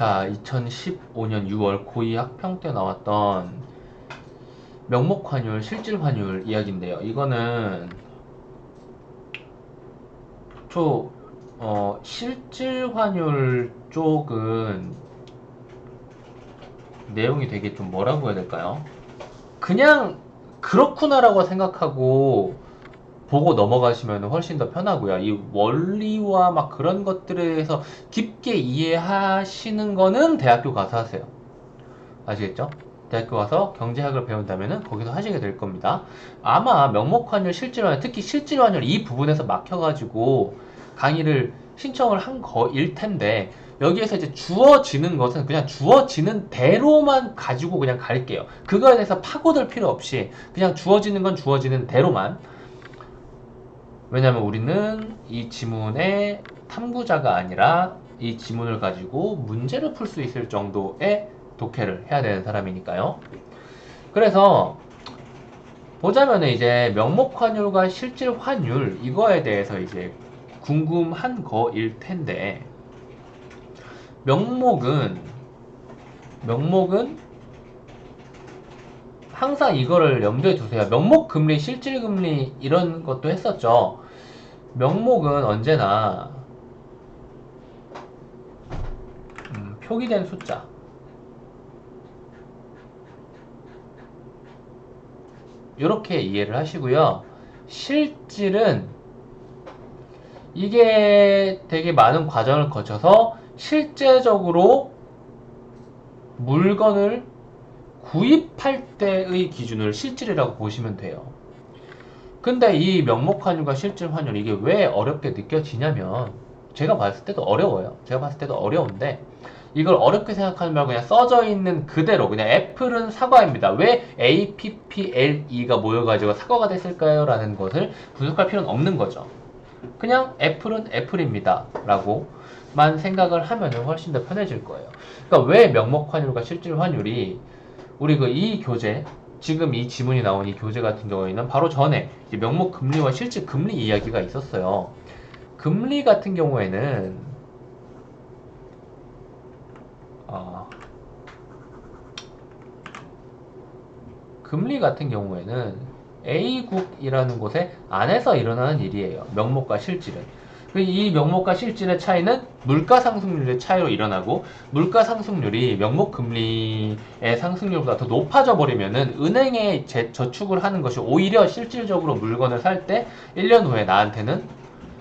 자, 2015년 6월 고2 학평 때 나왔던 명목 실질 환율 이야기인데요. 이거는 실질 환율 쪽은 내용이 되게 좀 뭐라고 해야 될까요? 그냥 그렇구나라고 생각하고 보고 넘어가시면 훨씬 더 편하고요. 이 원리와 막 그런 것들에 대해서 깊게 이해하시는 거는 대학교 가서 하세요. 아시겠죠? 대학교 가서 경제학을 배운다면은 거기서 하시게 될 겁니다. 아마 명목환율, 실질환율, 특히 실질환율 이 부분에서 막혀가지고 강의를 신청을 한 거일 텐데 여기에서 이제 주어지는 것은 그냥 주어지는 대로만 가지고 그냥 갈게요. 그거에 대해서 파고들 필요 없이 그냥 주어지는 건 주어지는 대로만. 왜냐면 우리는 이 지문의 탐구자가 아니라 이 지문을 가지고 문제를 풀 수 있을 정도의 독해를 해야 되는 사람이니까요. 그래서 보자면 이제 명목 환율과 실질 환율 이거에 대해서 이제 궁금한 거일 텐데 명목은 항상 이거를 염두에 두세요. 명목 금리, 실질 금리 이런 것도 했었죠. 명목은 언제나 표기된 숫자 이렇게 이해를 하시고요. 실질은 이게 되게 많은 과정을 거쳐서 실제적으로 물건을 구입할 때의 기준을 실질이라고 보시면 돼요. 근데 이 명목 환율과 실질 환율 이게 왜 어렵게 느껴지냐면 제가 봤을 때도 어려워요. 제가 봤을 때도 어려운데 이걸 어렵게 생각하지 말고 그냥 써져 있는 그대로 그냥 애플은 사과입니다. 왜 APPLE가 모여가지고 사과가 됐을까요? 라는 것을 분석할 필요는 없는 거죠. 그냥 애플은 애플입니다. 라고만 생각을 하면 훨씬 더 편해질 거예요. 그러니까 왜 명목 환율과 실질 환율이 우리 이 교재 지금 이 지문이 나온 이 교재 같은 경우에는 바로 전에 명목 금리와 실질 금리 이야기가 있었어요. 금리 같은 경우에는 금리 같은 경우에는 A국이라는 곳에 안에서 일어나는 일이에요. 명목과 실질은. 이 명목과 실질의 차이는 물가 상승률의 차이로 일어나고 물가 상승률이 명목 금리의 상승률보다 더 높아져 버리면은 은행에 저축을 하는 것이 오히려 실질적으로 물건을 살 때 1년 후에 나한테는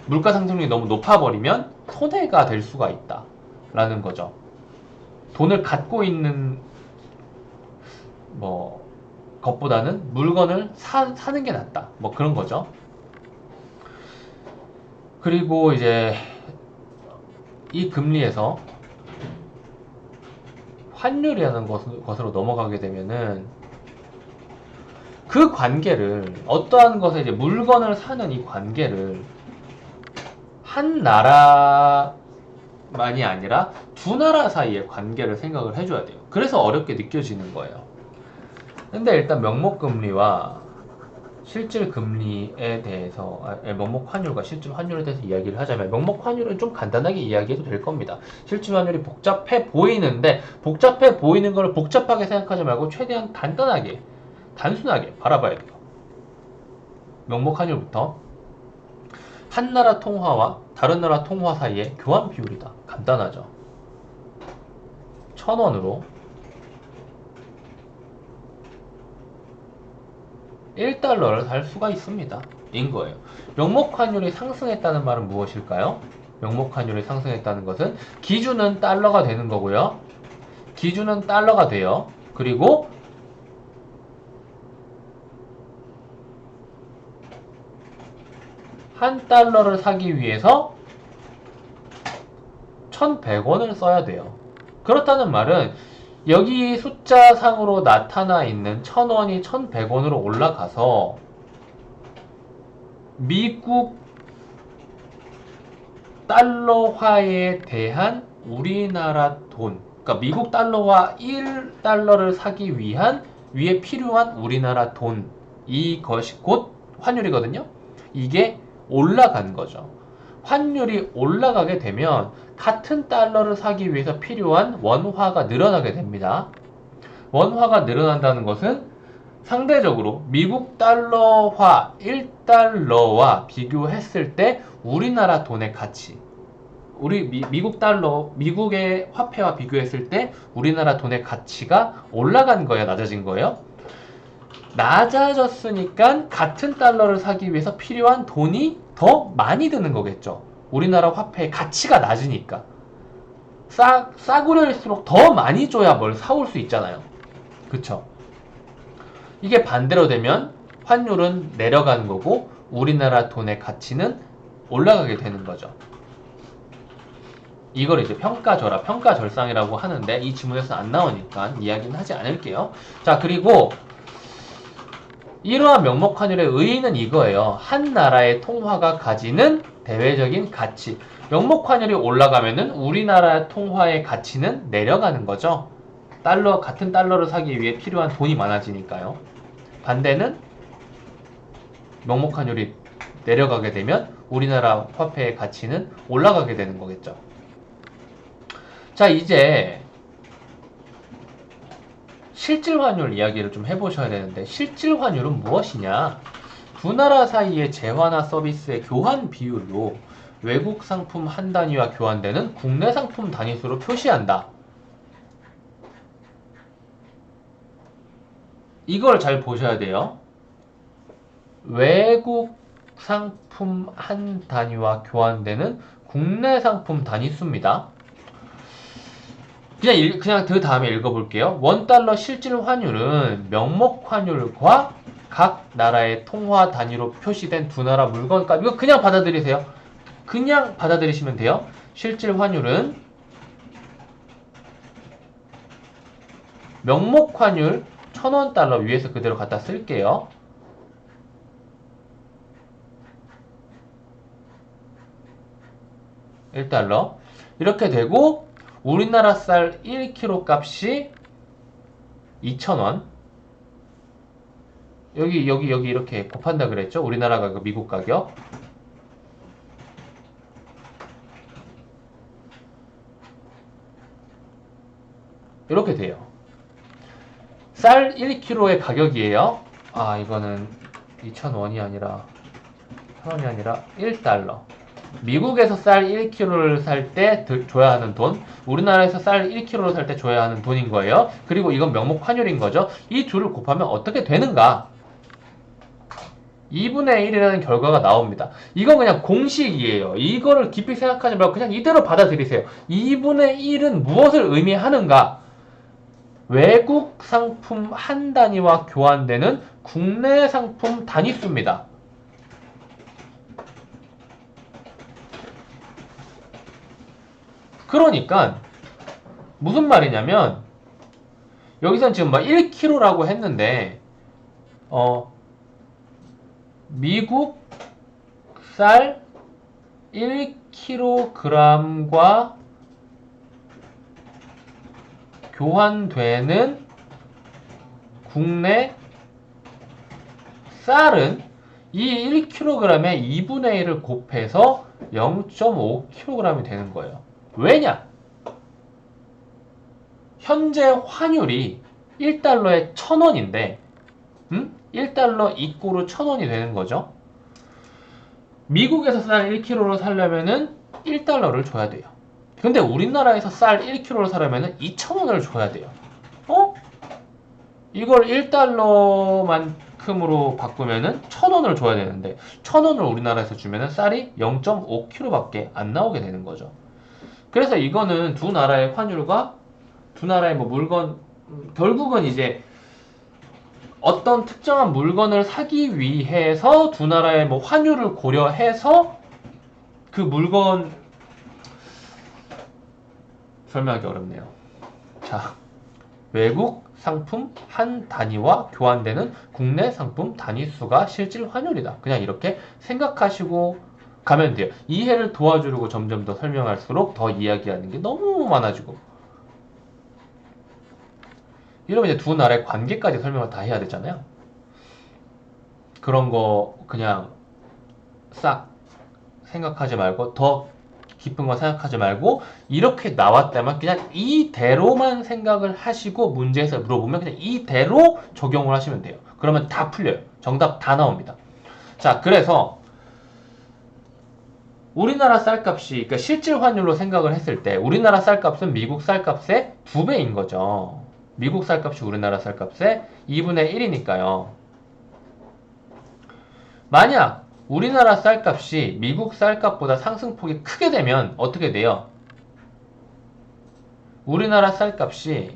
물가 상승률이 너무 높아 버리면 손해가 될 수가 있다. 라는 거죠. 돈을 갖고 있는 것보다는 물건을 사는 게 낫다. 뭐 그런 거죠. 그리고 이제 이 금리에서 환율이라는 것으로 넘어가게 되면은 그 관계를 어떠한 것에 이제 물건을 사는 이 관계를 한 나라만이 아니라 두 나라 사이의 관계를 생각을 해줘야 돼요. 그래서 어렵게 느껴지는 거예요. 근데 일단 명목금리와 실질 금리에 대해서 명목 환율과 실질 환율에 대해서 이야기를 하자면 명목 환율은 좀 간단하게 이야기해도 될 겁니다. 실질 환율이 복잡해 보이는데 복잡해 보이는 걸 복잡하게 생각하지 말고 최대한 간단하게 단순하게 바라봐야 돼요. 명목 환율부터 한 나라 통화와 다른 나라 통화 사이의 교환 비율이다. 간단하죠. 1,000원으로 1달러를 살 수가 있습니다. 인 거예요. 명목 환율이 상승했다는 말은 무엇일까요? 명목 환율이 상승했다는 것은 기준은 달러가 되는 거고요. 기준은 달러가 돼요. 그리고 한 달러를 사기 위해서 1,100원을 써야 돼요. 그렇다는 말은 여기 숫자상으로 나타나 있는 1,000원이 1,100원으로 올라가서 미국 달러화에 대한 우리나라 돈, 그러니까 미국 달러화 1달러를 사기 위한 위에 필요한 우리나라 돈, 이것이 곧 환율이거든요. 이게 올라간 거죠. 환율이 올라가게 되면 같은 달러를 사기 위해서 필요한 원화가 늘어나게 됩니다. 원화가 늘어난다는 것은 상대적으로 미국 달러화 1달러와 비교했을 때 우리나라 돈의 가치, 미국 달러, 미국의 화폐와 비교했을 때 우리나라 돈의 가치가 올라간 거예요? 낮아진 거예요? 낮아졌으니까 같은 달러를 사기 위해서 필요한 돈이 더 많이 드는 거겠죠. 우리나라 화폐의 가치가 낮으니까. 싸구려일수록 더 많이 줘야 뭘 사올 수 있잖아요. 그쵸? 이게 반대로 되면 환율은 내려가는 거고 우리나라 돈의 가치는 올라가게 되는 거죠. 이걸 이제 평가절하, 평가절상이라고 하는데 이 지문에서 안 나오니까 이야기는 하지 않을게요. 자, 그리고 이러한 명목환율의 의의는 이거예요. 한 나라의 통화가 가지는 대외적인 가치. 명목환율이 올라가면은 우리나라 통화의 가치는 내려가는 거죠. 같은 달러를 사기 위해 필요한 돈이 많아지니까요. 반대는 명목환율이 내려가게 되면 우리나라 화폐의 가치는 올라가게 되는 거겠죠. 자, 이제 실질환율 이야기를 좀 해보셔야 되는데, 실질환율은 무엇이냐? 두 나라 사이의 재화나 서비스의 교환 비율로 외국 상품 한 단위와 교환되는 국내 상품 단위수로 표시한다. 이걸 잘 보셔야 돼요. 외국 상품 한 단위와 교환되는 국내 상품 단위수입니다. 그냥 그 다음에 읽어볼게요. 원달러 실질 환율은 명목 환율과 각 나라의 통화 단위로 표시된 두 나라 물건값. 이거 그냥 받아들이세요. 그냥 받아들이시면 돼요. 실질 환율은 명목 환율 1000원 달러 위에서 그대로 갖다 쓸게요. $1 이렇게 되고 우리나라 쌀 1kg 값이 2,000원. 여기 이렇게 곱한다 그랬죠? 우리나라 가격, 미국 가격. 이렇게 돼요. 쌀 1kg의 가격이에요. 아, 이거는 2,000원이 아니라 1,000원이 아니라 $1. 미국에서 쌀 1kg를 살 때 줘야 하는 돈, 우리나라에서 쌀 1kg를 살 때 줘야 하는 돈인 거예요. 그리고 이건 명목 환율인 거죠. 이 둘을 곱하면 어떻게 되는가? 2분의 1이라는 결과가 나옵니다. 이건 그냥 공식이에요. 이거를 깊이 생각하지 말고 그냥 이대로 받아들이세요. 2분의 1은 무엇을 의미하는가? 외국 상품 한 단위와 교환되는 국내 상품 단위수입니다. 그러니까 무슨 말이냐면 여기선 지금 막 1kg라고 했는데 미국 쌀 1kg과 교환되는 국내 쌀은 이 1kg에 2분의 1을 곱해서 0.5kg이 되는 거예요. 왜냐? 현재 환율이 1달러에 1,000원인데 1달러 이꼬르 1,000원이 되는 거죠. 미국에서 쌀 1kg를 사려면은 1달러를 줘야 돼요. 근데 우리나라에서 쌀 1kg를 사려면은 2,000원을 줘야 돼요. 이걸 1달러만큼으로 바꾸면은 1,000원을 줘야 되는데 1,000원을 우리나라에서 주면은 쌀이 0.5kg밖에 안 나오게 되는 거죠. 그래서 이거는 두 나라의 환율과 두 나라의 물건, 결국은 이제 어떤 특정한 물건을 사기 위해서 두 나라의 환율을 고려해서 그 물건, 설명하기 어렵네요. 자, 외국 상품 한 단위와 교환되는 국내 상품 단위수가 실질 환율이다. 그냥 이렇게 생각하시고 가면 돼요. 이해를 도와주려고 점점 더 설명할수록 더 이야기하는 게 너무 많아지고, 이러면 이제 두 나라의 관계까지 설명을 다 해야 되잖아요. 그런 거 그냥 싹 생각하지 말고 더 깊은 거 생각하지 말고 이렇게 나왔다면 그냥 이대로만 생각을 하시고 문제에서 물어보면 그냥 이대로 적용을 하시면 돼요. 그러면 다 풀려요. 정답 다 나옵니다. 자, 그래서 우리나라 쌀값이 그러니까 실질 환율로 생각을 했을 때 우리나라 쌀값은 미국 쌀값의 2배인 거죠. 미국 쌀값이 우리나라 쌀값의 2분의 1이니까요. 만약 우리나라 쌀값이 미국 쌀값보다 상승폭이 크게 되면 어떻게 돼요? 우리나라 쌀값이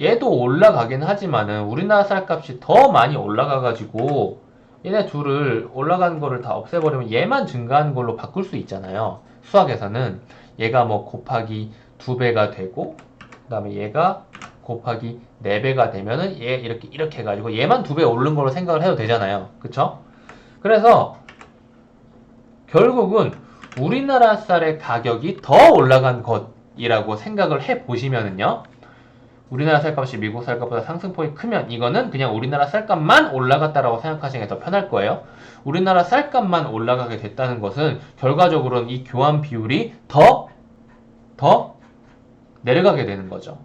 얘도 올라가긴 하지만은 우리나라 쌀값이 더 많이 올라가가지고 얘네 둘을 올라가는 거를 다 없애버리면 얘만 증가하는 걸로 바꿀 수 있잖아요. 수학에서는 얘가 뭐 곱하기 2배가 되고 그 다음에 얘가 곱하기 4배가 되면은 얘 이렇게 해가지고 얘만 2배 오른 걸로 생각을 해도 되잖아요. 그쵸? 그래서 결국은 우리나라 쌀의 가격이 더 올라간 것이라고 생각을 해 보시면은요. 우리나라 쌀값이 미국 쌀값보다 상승폭이 크면 이거는 그냥 우리나라 쌀값만 올라갔다라고 생각하시는 게 더 편할 거예요. 우리나라 쌀값만 올라가게 됐다는 것은 결과적으로는 이 교환 비율이 더 내려가게 되는 거죠.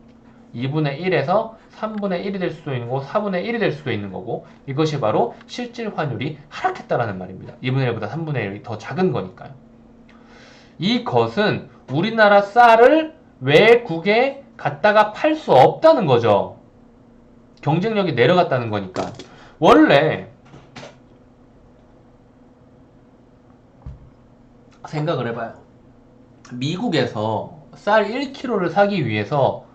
2분의 1에서 3분의 1이 될 수도 있는 거고 4분의 1이 될 수도 있는 거고 이것이 바로 실질 환율이 하락했다라는 말입니다. 2분의 1보다 3분의 1이 더 작은 거니까요. 이것은 우리나라 쌀을 외국에 갖다가 팔 수 없다는 거죠. 경쟁력이 내려갔다는 거니까. 원래 생각을 해봐요. 미국에서 쌀 1kg를 사기 위해서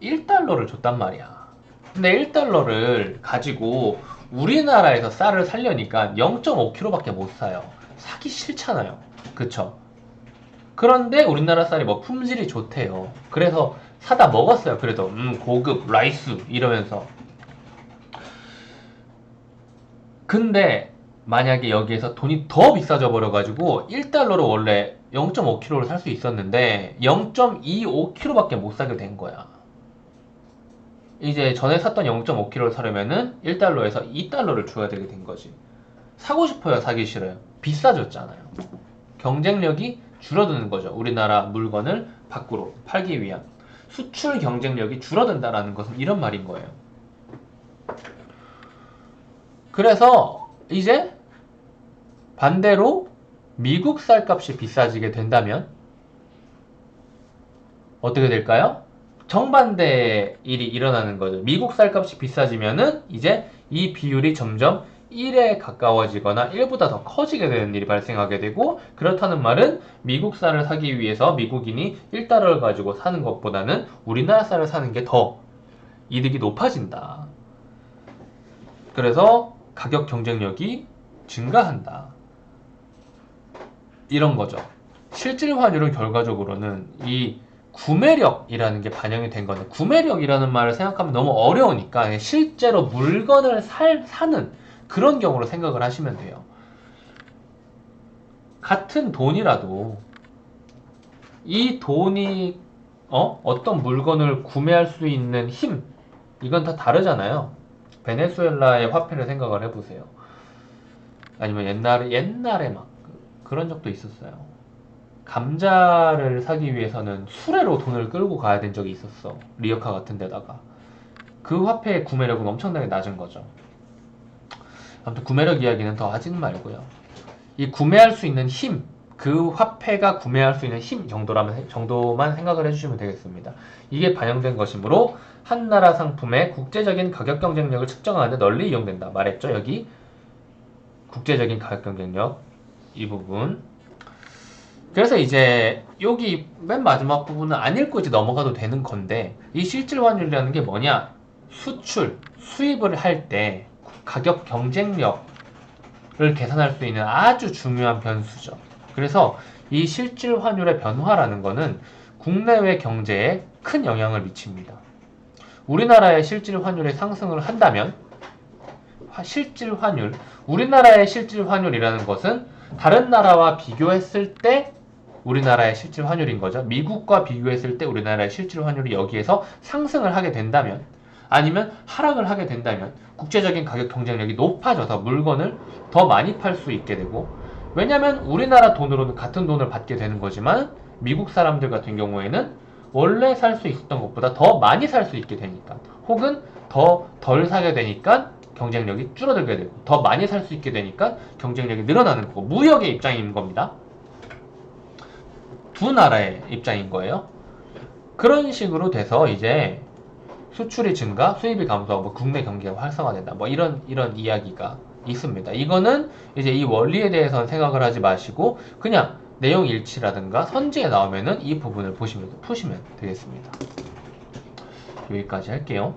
1달러를 줬단 말이야. 근데 1달러를 가지고 우리나라에서 쌀을 살려니까 0.5kg밖에 못 사요. 사기 싫잖아요. 그쵸? 그런데 우리나라 쌀이 뭐 품질이 좋대요. 그래서 사다 먹었어요. 그래도 고급 라이스 이러면서. 근데 만약에 여기에서 돈이 더 비싸져 버려가지고 1달러로 원래 0.5kg를 살 수 있었는데 0.25kg밖에 못 사게 된 거야. 이제 전에 샀던 0.5kg를 사려면은 1달러에서 2달러를 줘야 되게 된 거지. 사고 싶어요, 사기 싫어요? 비싸졌잖아요. 경쟁력이 줄어드는 거죠. 우리나라 물건을 밖으로 팔기 위한. 수출 경쟁력이 줄어든다라는 것은 이런 말인 거예요. 그래서 이제 반대로 미국 쌀값이 비싸지게 된다면 어떻게 될까요? 정반대의 일이 일어나는 거죠. 미국 쌀값이 비싸지면은 이제 이 비율이 점점 1에 가까워지거나 1보다 더 커지게 되는 일이 발생하게 되고, 그렇다는 말은 미국 쌀을 사기 위해서 미국인이 1달러를 가지고 사는 것보다는 우리나라 쌀을 사는 게 더 이득이 높아진다. 그래서 가격 경쟁력이 증가한다. 이런 거죠. 실질 환율은 결과적으로는 이 구매력이라는 게 반영이 된 건데, 구매력이라는 말을 생각하면 너무 어려우니까 실제로 물건을 사는 그런 경우로 생각을 하시면 돼요. 같은 돈이라도 이 돈이 어떤 물건을 구매할 수 있는 힘, 이건 다 다르잖아요. 베네수엘라의 화폐를 생각을 해보세요. 아니면 옛날에 막 그런 적도 있었어요. 감자를 사기 위해서는 수레로 돈을 끌고 가야 된 적이 있었어. 리어카 같은 데다가. 그 화폐의 구매력은 엄청나게 낮은 거죠. 아무튼 구매력 이야기는 더 하지는 말고요. 이 구매할 수 있는 힘, 그 화폐가 구매할 수 있는 힘 정도만 생각을 해주시면 되겠습니다. 이게 반영된 것이므로 한 나라 상품의 국제적인 가격 경쟁력을 측정하는 데 널리 이용된다. 말했죠, 여기. 국제적인 가격 경쟁력, 이 부분. 그래서 이제 여기 맨 마지막 부분은 안 읽고 이제 넘어가도 되는 건데, 이 실질 환율이라는 게 뭐냐? 수입을 할 때 가격 경쟁력을 계산할 수 있는 아주 중요한 변수죠. 그래서 이 실질 환율의 변화라는 거는 국내외 경제에 큰 영향을 미칩니다. 우리나라의 실질 환율이 상승을 한다면 우리나라의 실질 환율이라는 것은 다른 나라와 비교했을 때 우리나라의 실질 환율인 거죠. 미국과 비교했을 때 우리나라의 실질 환율이 여기에서 상승을 하게 된다면, 아니면 하락을 하게 된다면 국제적인 가격 경쟁력이 높아져서 물건을 더 많이 팔 수 있게 되고, 왜냐면 우리나라 돈으로는 같은 돈을 받게 되는 거지만 미국 사람들 같은 경우에는 원래 살 수 있었던 것보다 더 많이 살 수 있게 되니까, 혹은 더 덜 사게 되니까 경쟁력이 줄어들게 되고, 더 많이 살 수 있게 되니까 경쟁력이 늘어나는 거고, 무역의 입장인 겁니다. 두 나라의 입장인 거예요. 그런 식으로 돼서 이제 수출이 증가, 수입이 감소하고 뭐 국내 경기가 활성화된다. 뭐 이런 이야기가 있습니다. 이거는 이제 이 원리에 대해서는 생각을 하지 마시고 그냥 내용 일치라든가 선지에 나오면은 이 부분을 보시면서 푸시면 되겠습니다. 여기까지 할게요.